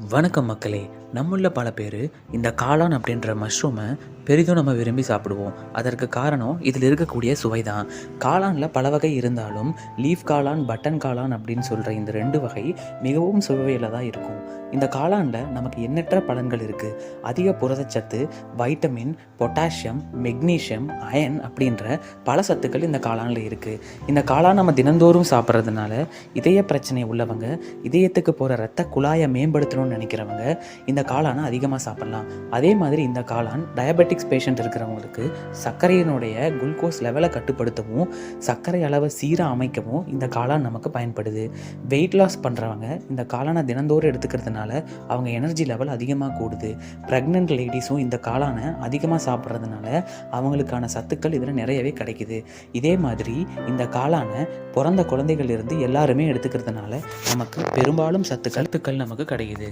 வணக்கம் மக்களே. நம்முள்ள பல பேர் இந்த காளான் அப்படின்ற மஷ்ரூமை பெரிதும் நம்ம விரும்பி சாப்பிடுவோம். அதற்கு காரணம் இதில் இருக்கக்கூடிய சுவை தான். காளானில் பல வகை இருந்தாலும் லீஃப் காளான், பட்டன் காளான் அப்படின்னு சொல்கிற இந்த 2 வகை மிகவும் சுவையில் தான் இருக்கும். இந்த காளானில் நமக்கு எண்ணற்ற பலன்கள் இருக்குது. அதிக புரதச்சத்து, வைட்டமின், பொட்டாசியம், மெக்னீஷியம், அயன் அப்படின்ற பல சத்துக்கள் இந்த காளானில் இருக்குது. இந்த காளான் நம்ம தினந்தோறும் சாப்பிட்றதுனால இதய பிரச்சனை உள்ளவங்க, இதயத்துக்கு போகிற இரத்த குழாயை மேம்படுத்தணும்னு நினைக்கிறவங்க இந்த காளானை அதிகமாக சாப்பிட்லாம். அதே மாதிரி இந்த காளான் டயபெட்டிக்ஸ் பேஷண்ட் இருக்கிறவங்களுக்கு சர்க்கரையினுடைய குளுக்கோஸ் லெவலை கட்டுப்படுத்தவும், சர்க்கரை அளவை சீராக அமைக்கவும் இந்த காளான் நமக்கு பயன்படுது. வெயிட் லாஸ் பண்ணுறவங்க இந்த காளானை தினந்தோறும் எடுத்துக்கிறதுனால அவங்க எனர்ஜி லெவல் அதிகமாக கூடுது. ப்ரெக்னென்ட் லேடிஸும் இந்த காளானை அதிகமாக சாப்பிட்றதுனால அவங்களுக்கான சத்துக்கள் இதில் நிறையவே கிடைக்குது. இதே மாதிரி இந்த காளானை பிறந்த குழந்தைகள் இருந்து எல்லாருமே எடுத்துக்கிறதுனால நமக்கு பெரும்பாலும் சத்துக்கள் நமக்கு கிடைக்குது.